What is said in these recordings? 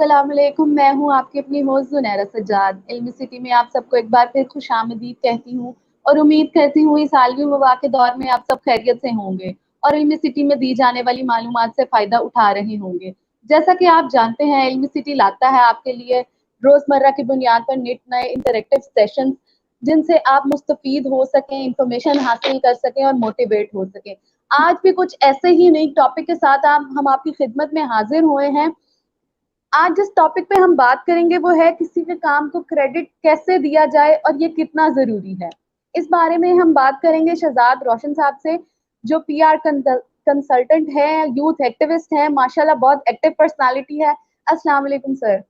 अस्सलाम वालेकुम। मैं हूँ आपकी अपनी होस्ट ज़ुनैरा सज्जाद। इल्मी सिटी में आप सबको एक बार फिर खुशामदीद कहती हूँ और उम्मीद करती हूँ इस आलमी वबा के दौर में आप सब खैरियत से होंगे और इल्मी सिटी में दी जाने वाली मालूमात से फ़ायदा उठा रहे होंगे। जैसा कि आप जानते हैं, इल्मी सिटी लाता है आपके लिए रोज़मर्रा की बुनियाद पर नित नए इंटरेक्टिव सेशंस, जिनसे आप मुस्तफ़ीद हो सकें, इंफॉर्मेशन हासिल कर सकें और मोटिवेट हो सकें। आज भी कुछ ऐसे ही नई टॉपिक के साथ आप हम आपकी खिदमत में हाजिर हुए हैं। आज जिस टॉपिक पे हम बात करेंगे वो है किसी के काम को क्रेडिट कैसे दिया जाए और ये कितना जरूरी है। इस बारे में हम बात करेंगे शहजाद रोशन साहब से, जो पीआर कंसल्टेंट है, यूथ एक्टिविस्ट है, माशाल्लाह बहुत एक्टिव पर्सनालिटी है। अस्सलाम वालेकुम sir.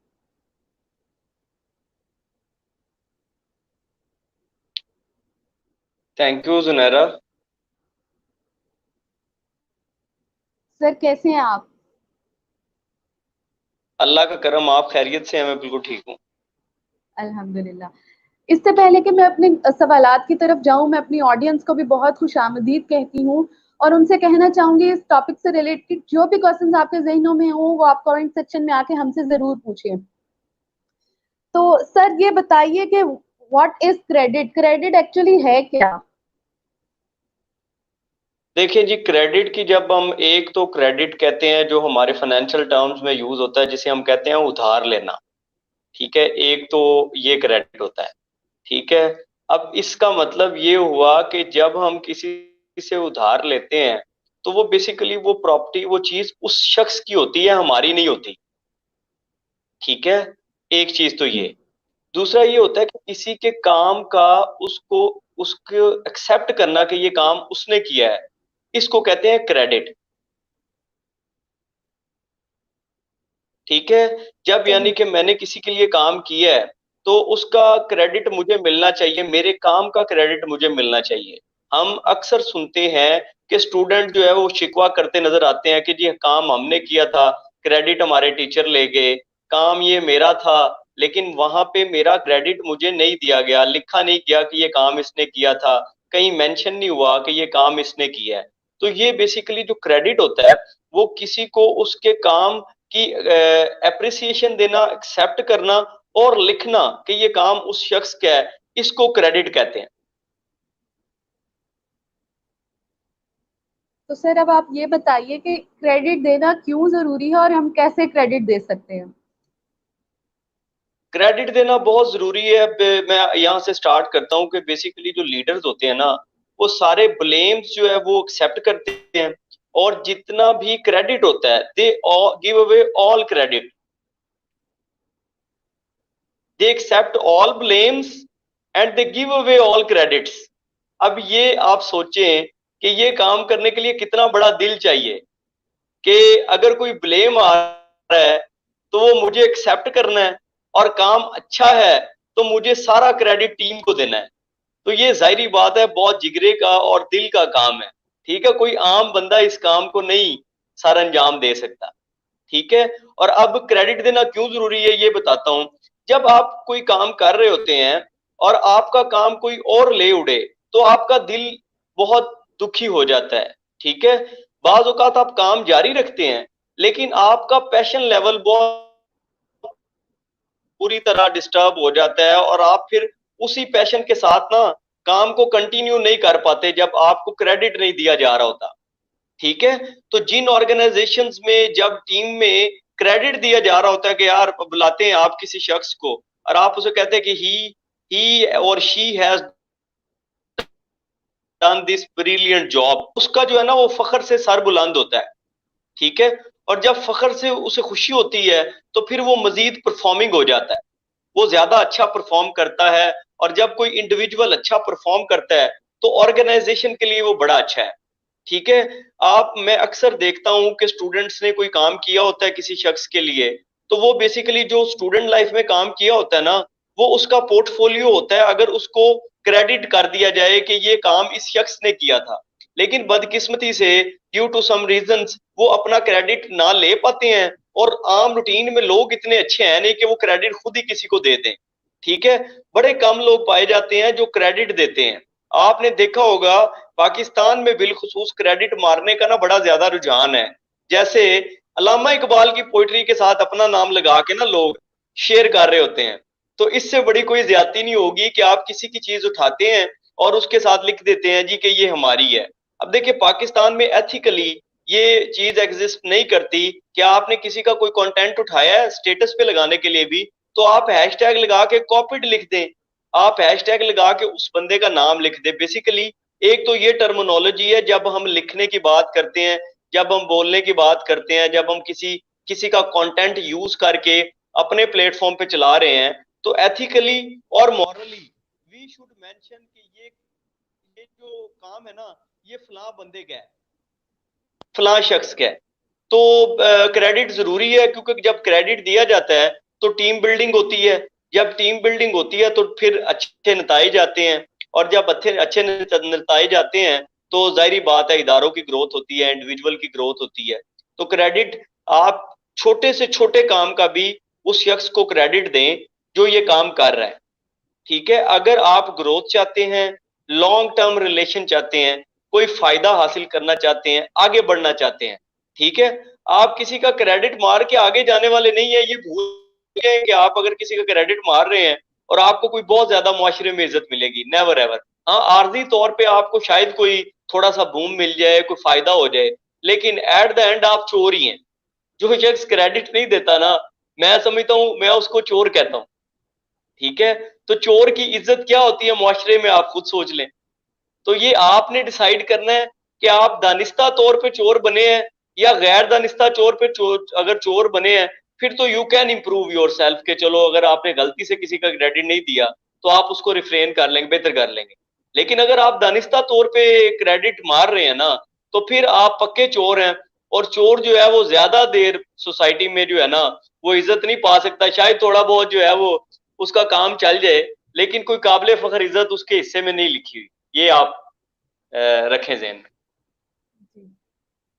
Thank you Junaira. Sir कैसे हैं आप? अल्लाह का करम, आप खैरियत से हैं? मैं बिल्कुल ठीक हूँ। अल्हम्दुलिल्लाह। इससे पहले कि मैं अपने सवालात की तरफ जाऊं, मैं अपनी ऑडियंस को भी बहुत खुशामदीद कहती हूँ और उनसे कहना चाहूंगी इस टॉपिक से रिलेटेड जो भी क्वेश्चंस आपके जहनों में हो वो आप कमेंट सेक्शन में आके हमसे जरूर पूछिए। तो सर ये बताइए कि what is credit? Credit actually है क्या? देखिए जी, क्रेडिट की जब हम एक तो क्रेडिट कहते हैं जो हमारे फाइनेंशियल टर्म्स में यूज होता है, जिसे हम कहते हैं उधार लेना। ठीक है, एक तो ये क्रेडिट होता है। ठीक है। अब इसका मतलब ये हुआ कि जब हम किसी से उधार लेते हैं तो वो बेसिकली वो प्रॉपर्टी, वो चीज उस शख्स की होती है, हमारी नहीं होती। ठीक है। एक चीज तो ये। दूसरा ये होता है कि किसी के काम का उसको उसको एक्सेप्ट करना कि ये काम उसने किया है, इसको कहते हैं क्रेडिट। ठीक है। जब यानी सही। कि मैंने किसी के लिए काम किया है तो उसका क्रेडिट मुझे मिलना चाहिए, मेरे काम का क्रेडिट मुझे मिलना चाहिए। हम अक्सर सुनते हैं कि स्टूडेंट जो है वो शिकवा करते नजर आते हैं कि जी काम हमने किया था, क्रेडिट हमारे टीचर ले गए, काम ये मेरा था लेकिन वहां पे मेरा क्रेडिट मुझे नहीं दिया गया, लिखा नहीं गया कि ये काम इसने किया था, कहीं मेंशन नहीं हुआ कि ये काम इसने किया है। तो ये बेसिकली जो क्रेडिट होता है वो किसी को उसके काम कि एप्रिसिएशन देना, एक्सेप्ट करना और लिखना कि ये काम उस शख्स का है, इसको क्रेडिट कहते हैं। तो सर अब आप ये बताइए कि क्रेडिट देना क्यों जरूरी है और हम कैसे क्रेडिट दे सकते हैं? क्रेडिट देना बहुत जरूरी है। अब मैं यहाँ से स्टार्ट करता हूँ कि बेसिकली जो लीडर्स होते हैं ना, वो सारे ब्लेम्स जो है वो एक्सेप्ट करते हैं और जितना भी क्रेडिट होता है they give away all credit, they accept all blames and they give away all credits. अब ये आप सोचें कि ये काम करने के लिए कितना बड़ा दिल चाहिए कि अगर कोई ब्लेम आ रहा है तो वो मुझे एक्सेप्ट करना है, और काम अच्छा है तो मुझे सारा क्रेडिट टीम को देना है। तो ये जाहिर बात है बहुत जिगरे का और दिल का काम है। ठीक है, कोई आम बंदा इस काम को नहीं सारा अंजाम दे सकता। ठीक है। और अब क्रेडिट देना क्यों जरूरी है ये बताता हूं। जब आप कोई काम कर रहे होते हैं और आपका काम कोई और ले उड़े तो आपका दिल बहुत दुखी हो जाता है। ठीक है। बाज औकात आप काम जारी रखते हैं लेकिन आपका पैशन लेवल बहुत पूरी तरह डिस्टर्ब हो जाता है और आप फिर उसी पैशन के साथ ना काम को कंटिन्यू नहीं कर पाते जब आपको क्रेडिट नहीं दिया जा रहा होता। ठीक है। तो जिन ऑर्गेनाइजेशंस में जब टीम में क्रेडिट दिया जा रहा होता है कि यार बुलाते हैं आप किसी शख्स को और आप उसे कहते हैं कि ही और she has done this brilliant job, उसका जो है ना वो फखर से सर बुलंद होता है। ठीक है। और जब फखर से उसे खुशी होती है तो फिर वो मजीद परफॉर्मिंग हो जाता है, वो ज्यादा अच्छा परफॉर्म करता है। और जब कोई इंडिविजुअल अच्छा परफॉर्म करता है तो ऑर्गेनाइजेशन के लिए वो बड़ा अच्छा है। ठीक है। आप मैं अक्सर देखता हूं कि स्टूडेंट्स ने कोई काम किया होता है किसी शख्स के लिए, तो वो बेसिकली जो स्टूडेंट लाइफ में काम किया होता है ना, वो उसका पोर्टफोलियो होता है अगर उसको क्रेडिट कर दिया जाए कि ये काम इस शख्स ने किया था। लेकिन बदकिस्मती से ड्यू टू सम रीजंस वो अपना क्रेडिट ना ले पाते हैं और आम रूटीन में लोग इतने अच्छे हैं नहीं कि वो क्रेडिट खुद ही किसी को दे दें। ठीक है। बड़े कम लोग पाए जाते हैं जो क्रेडिट देते हैं। आपने देखा होगा पाकिस्तान में बिलखुसूस क्रेडिट मारने का ना बड़ा ज्यादा रुझान है। जैसे अल्लामा इकबाल की पोइट्री के साथ अपना नाम लगा के ना लोग शेयर कर रहे होते हैं। तो इससे बड़ी कोई ज्यादती नहीं होगी कि आप किसी की चीज उठाते हैं और उसके साथ लिख देते हैं जी कि ये हमारी है। अब देखिए पाकिस्तान में एथिकली ये चीज एग्जिस्ट नहीं करती कि आपने किसी का कोई कंटेंट उठाया है स्टेटस पे लगाने के लिए भी, तो आप हैशटैग लगा के कॉपीड लिख दें, आप हैशटैग लगा के उस बंदे का नाम लिख दें। बेसिकली एक तो ये टर्मिनोलॉजी है, जब हम लिखने की बात करते हैं, जब हम बोलने की बात करते हैं, जब हम किसी किसी का कंटेंट यूज करके अपने प्लेटफॉर्म पे चला रहे हैं, तो एथिकली और मॉरली वी शुड मेंशन कि ये जो काम है ना ये फलां बंदे का है, फलां शख्स का है। तो क्रेडिट जरूरी है, क्योंकि जब क्रेडिट दिया जाता है तो टीम बिल्डिंग होती है, जब टीम बिल्डिंग होती है तो फिर अच्छे नताइज आते हैं, और जब अच्छे अच्छे नताइज आते हैं तो जाहिर बात है इदारों की ग्रोथ होती है, इंडिविजुअल की ग्रोथ होती है। तो क्रेडिट आप छोटे से छोटे काम का भी उस शख्स को क्रेडिट दें जो ये काम कर रहा है। ठीक है, अगर आप ग्रोथ चाहते हैं, लॉन्ग टर्म रिलेशन चाहते हैं, कोई फायदा हासिल करना चाहते हैं, आगे बढ़ना चाहते हैं, ठीक है, आप किसी का क्रेडिट मार के आगे जाने वाले नहीं है। ये भूल गए कि आप अगर किसी का क्रेडिट मार रहे हैं और आपको कोई बहुत ज्यादा मुआशरे में इज्जत मिलेगी, नेवर एवर। हाँ, आर्जी तौर पे आपको शायद कोई थोड़ा सा बूम मिल जाए, कोई फायदा हो जाए, लेकिन एट द एंड आप चोर ही हैं। जो शख्स क्रेडिट नहीं देता ना, मैं समझता हूं, मैं उसको चोर कहता हूं। ठीक है, तो चोर की इज्जत क्या होती है मुआशरे में, आप खुद सोच लें। तो ये आपने डिसाइड करना है कि आप दानिस्ता तौर पे चोर बने हैं या गैर दानिस्ता चोर पे अगर चोर बने हैं, फिर तो you can improve your self के चलो अगर आपने गलती से किसी का क्रेडिट नहीं दिया तो आप उसको रिफ्रेन कर लेंगे, बेहतर कर लेंगे। लेकिन अगर आप दानिस्ता तौर पे क्रेडिट मार रहे हैं ना, तो फिर आप पक्के चोर हैं। और चोर जो है वो ज्यादा देर सोसाइटी में जो है ना वो इज्जत नहीं पा सकता। शायद थोड़ा बहुत जो है वो उसका काम चल जाए, लेकिन कोई काबिल फखर इज्जत उसके हिस्से में नहीं लिखी हुई। ये आप रखें ज़हन में। जी,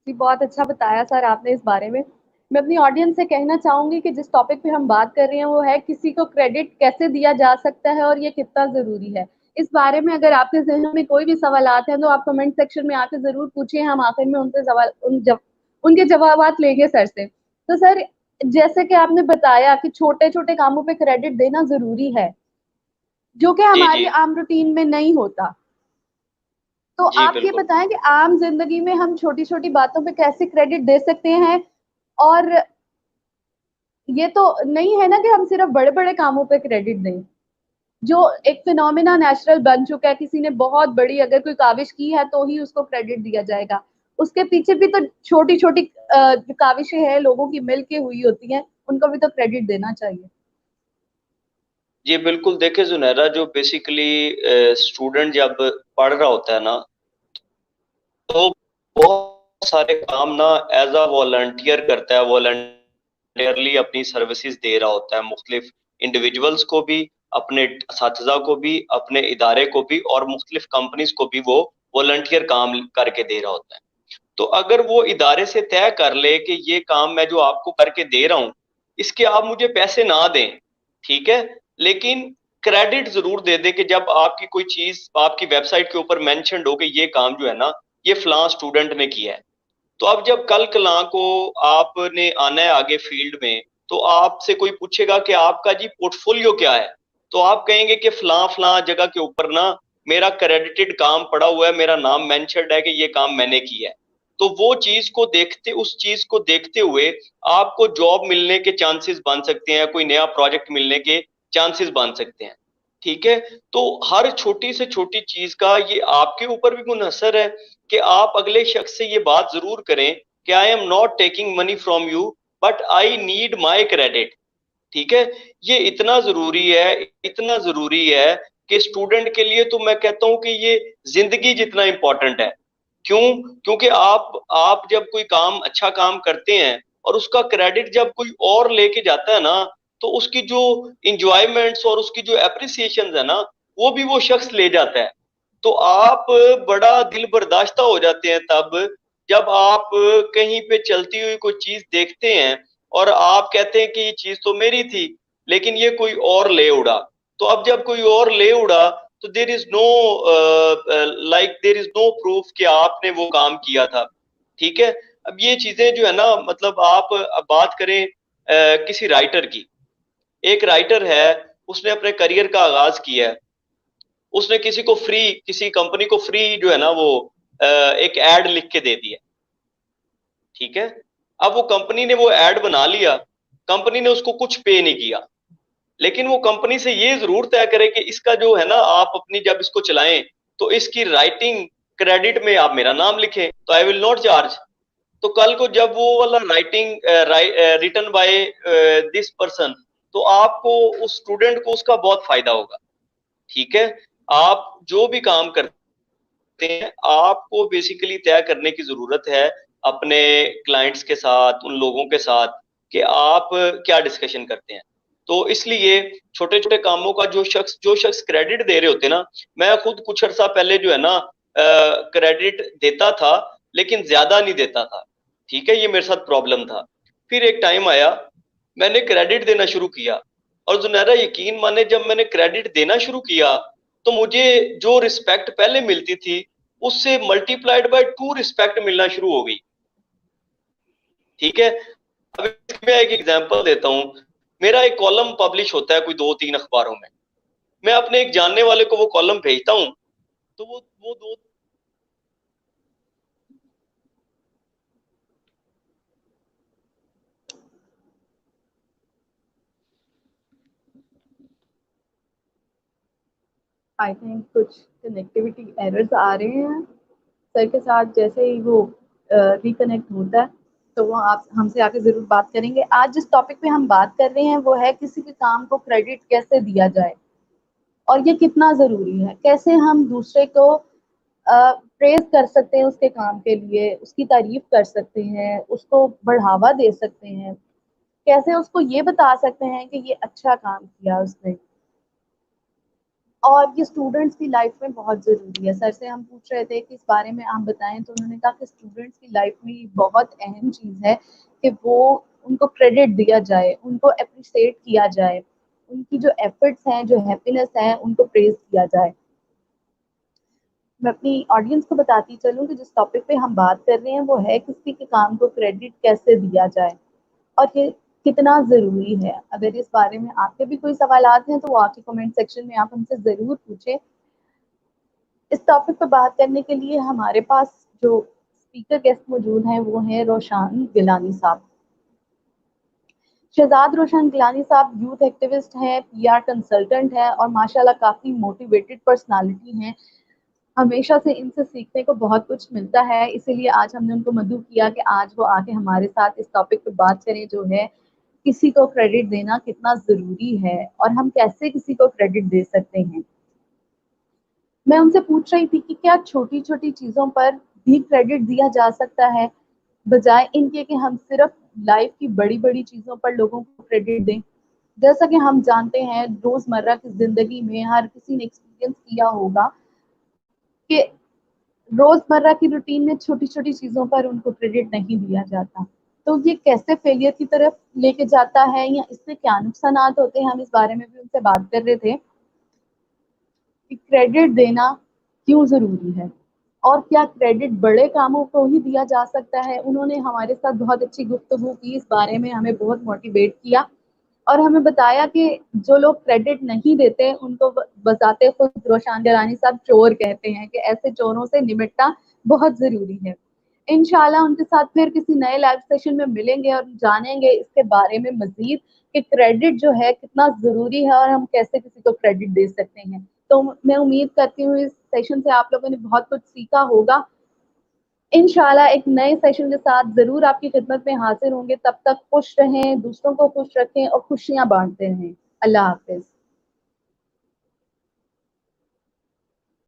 जी, बहुत अच्छा बताया सर आपने इस बारे में। मैं अपनी ऑडियंस से कहना चाहूँगी कि जिस टॉपिक पे हम बात कर रहे हैं वो है किसी को क्रेडिट कैसे दिया जा सकता है और ये कितना ज़रूरी है। इस बारे में अगर आपके ज़हन में कोई भी सवालात हैं तो आप कमेंट सेक्शन में आके ज़रूर पूछिए, हम आखिर में उनके जवाबात लेंगे सर से। तो सर, जैसे कि आपने बताया कि छोटे-छोटे कामों पे क्रेडिट देना ज़रूरी है, जो कि जी, जी। हमारी आम रूटीन में नहीं होता। तो जी, आप ये बिल्कुल। बताएँ कि आम ज़िंदगी में हम छोटी-छोटी बातों पे कैसे क्रेडिट दे सकते हैं? और ये तो नहीं है ना कि हम सिर्फ़ बड़े-बड़े कामों पे क्रेडिट दें। जो एक फिनोमेना नेचुरल बन चुका है, किसी ने बहुत बड़ी अगर कोई काविश की है तो ही उसको क्रेडिट दिया जाएगा। उसके पीछे भी तो छोटी-छोटी जो काविशें हैं लोगों की मिल के हुई होती हैं, उनको भी तो क्रेडिट देना चाहिए। जी, बिल्कुल देखिए ज़ुनैरा, जो बेसिकली स्टूडेंट जब पढ़ रहा होता है ना, तो बहुत सारे काम ना एज़ अ वॉलंटियर करता है, वॉलंटियरली अपनी सर्विसेज़ दे रहा होता है मुख्तलिफ इंडिविजुअल्स को भी, अपने असातिज़ा को भी, अपने इदारे को भी और मुख्तलिफ कंपनीज़ को भी वो वॉलंटियर काम करके दे रहा होता है। तो अगर वो इदारे से तय कर ले कि ये काम मैं जो आपको करके दे रहा हूँ, इसके आप मुझे पैसे ना दें, ठीक है? लेकिन क्रेडिट ज़रूर दे दें कि जब आपकी कोई चीज़ आपकी वेबसाइट के ऊपर मेंशन्ड हो कि ये काम जो है ना, ये फलां स्टूडेंट ने किया है। तो अब जब कल कलां को आपने आना है आगे फील्ड में, तो आपसे कोई पूछेगा कि आपका जी पोर्टफोलियो क्या है? तो आप कहेंगे कि फलां-फलां जगह के ऊपर ना मेरा क्रेडिटेड काम पड़ा हुआ है, मेरा नाम मेंशन्ड है कि ये काम मैंने किया है। तो वो चीज़ को देखते उस चीज़ को देखते हुए आपको जॉब मिलने के चांसेस बन सकते हैं, कोई नया प्रोजेक्ट मिलने के चांसेस बन सकते हैं। ठीक है? तो हर छोटी से छोटी चीज़ का ये आपके ऊपर भी मुनहसर है कि आप अगले शख्स से ये बात ज़रूर करें कि I am not taking money from you but I need my credit. ठीक है? ये इतना ज़रूरी है कि स्टूडेंट के लिए तो मैं कहता हूँ कि ये ज़िंदगी जितना इम्पोर्टेंट है। क्यों? क्योंकि आप जब कोई काम अच्छा काम करते हैं और उसका क्रेडिट जब कोई और लेके जाता है ना, तो उसकी जो एन्जॉयमेंट्स और उसकी जो एप्रिसिएशंस है ना, वो भी वो शख्स ले जाता है। तो आप बड़ा दिल बर्दाश्ता हो जाते हैं तब जब आप कहीं पे चलती हुई कोई चीज़ देखते हैं और आप कहते हैं कि ये चीज़ तो मेरी थी, लेकिन ये कोई और ले उड़ा। तो अब जब कोई और ले उड़ा तो देयर इज़ नो प्रूफ कि आपने वो काम किया था। ठीक है? अब ये चीजें जो है ना, मतलब आप अब बात करें किसी राइटर की, एक राइटर है, उसने अपने करियर का आगाज किया है, उसने किसी कंपनी को फ्री जो है ना वो एक एड लिख के दे दिया, ठीक है। अब वो कंपनी ने वो एड बना लिया, कंपनी ने उसको कुछ पे नहीं किया, लेकिन वो कंपनी से ये जरूर तय करे कि इसका जो है ना, आप अपनी जब इसको चलाएं तो इसकी राइटिंग क्रेडिट में आप मेरा नाम लिखें, तो आई विल नॉट चार्ज। तो कल को जब वो वाला writing written by this person, तो आपको उस स्टूडेंट को उसका बहुत फायदा होगा, ठीक है। आप जो भी काम करते हैं, आपको बेसिकली तय करने की जरूरत है अपने क्लाइंट्स के साथ, उन लोगों के साथ, कि आप क्या डिस्कशन करते हैं। तो इसलिए छोटे छोटे कामों का जो शख्स क्रेडिट दे रहे होते ना, मैं खुद कुछ अर्सा पहले जो है ना क्रेडिट देता था, लेकिन ज्यादा नहीं देता था, ठीक है, ये मेरे साथ प्रॉब्लम था। फिर एक टाइम आया, मैंने क्रेडिट देना शुरू किया, और जुनैरा यकीन माने, जब मैंने क्रेडिट देना शुरू किया तो मुझे जो रिस्पेक्ट पहले मिलती थी उससे मल्टीप्लाइड बाय 2 रिस्पेक्ट मिलना शुरू हो गई, ठीक है। अब मैं एक एग्जांपल देता हूं, मेरा एक कॉलम पब्लिश होता है कोई 2-3 अखबारों में, मैं अपने एक जानने वाले को वो कॉलम भेजता हूं, तो वो दो आई थिंक कुछ कनेक्टिविटी एरर्स आ रहे हैं सर के साथ। जैसे ही वो रिकनेक्ट होता है तो वो आप हमसे आके जरूर बात करेंगे। आज जिस टॉपिक पे हम बात कर रहे हैं वो है किसी के काम को क्रेडिट कैसे दिया जाए और ये कितना जरूरी है। कैसे हम दूसरे को प्रेज कर सकते हैं उसके काम के लिए, उसकी तारीफ कर सकते हैं, उसको बढ़ावा दे सकते हैं, कैसे उसको ये बता सकते हैं कि ये अच्छा काम किया उसने। और ये स्टूडेंट्स की लाइफ में बहुत ज़रूरी है। सर से हम पूछ रहे थे कि इस बारे में आप बताएं, तो उन्होंने कहा कि स्टूडेंट्स की लाइफ में ये बहुत अहम चीज़ है कि वो उनको क्रेडिट दिया जाए, उनको अप्रिशिएट किया जाए, उनकी जो एफर्ट्स हैं, जो हैप्पीनेस है, उनको प्रेज किया जाए। मैं अपनी ऑडियंस को बताती चलूँ कि जिस टॉपिक पे हम बात कर रहे हैं वो है किसी के काम को क्रेडिट कैसे दिया जाए और ये कितना ज़रूरी है। अगर इस बारे में आपके भी कोई सवालात हैं तो वो आके कमेंट सेक्शन में आप हमसे ज़रूर पूछें। इस टॉपिक पर बात करने के लिए हमारे पास जो स्पीकर गेस्ट मौजूद हैं वो हैं रोशान गिलानी साहब। शहजाद रोशन गिलानी साहब यूथ एक्टिविस्ट हैं, पीआर कंसल्टेंट हैं और माशाल्लाह काफ़ी मोटिवेटेड पर्सनालिटी हैं। हमेशा से इनसे सीखने को बहुत कुछ मिलता है, इसीलिए आज हमने उनको मदऊ किया कि आज वो आके हमारे साथ इस टॉपिक पे बात करें, जो है किसी को क्रेडिट देना कितना ज़रूरी है और हम कैसे किसी को क्रेडिट दे सकते हैं। मैं उनसे पूछ रही थी कि क्या छोटी छोटी चीज़ों पर भी क्रेडिट दिया जा सकता है, बजाय इनके कि हम सिर्फ लाइफ की बड़ी बड़ी चीज़ों पर लोगों को क्रेडिट दें। जैसा कि हम जानते हैं रोज़मर्रा की ज़िंदगी में हर किसी ने एक्सपीरियंस किया होगा कि रोजमर्रा की रूटीन में छोटी छोटी चीजों पर उनको क्रेडिट नहीं दिया जाता। तो ये कैसे फेलियर की तरफ लेके जाता है या इससे क्या नुकसान होते हैं, हम इस बारे में भी उनसे बात कर रहे थे कि क्रेडिट देना क्यों जरूरी है और क्या क्रेडिट बड़े कामों को ही दिया जा सकता है। उन्होंने हमारे साथ बहुत अच्छी गुफ्तगू की, इस बारे में हमें बहुत मोटिवेट किया और हमें बताया कि जो लोग क्रेडिट नहीं देते उनको बजाते खुद रोशान गिलानी साहब चोर कहते हैं कि ऐसे चोरों से निपटना बहुत जरूरी है। इंशाल्लाह उनके साथ फिर किसी नए लाइव सेशन में मिलेंगे और जानेंगे इसके बारे में मजीद कि क्रेडिट जो है कितना जरूरी है और हम कैसे किसी को क्रेडिट दे सकते हैं। तो मैं उम्मीद करती हूँ इस सेशन से आप लोगों ने बहुत कुछ सीखा होगा। इंशाल्लाह एक नए सेशन के साथ जरूर आपकी खिदमत में हाजिर होंगे। तब तक खुश रहें, दूसरों को खुश रखें और खुशियां बांटते रहें। अल्लाह हाफिज।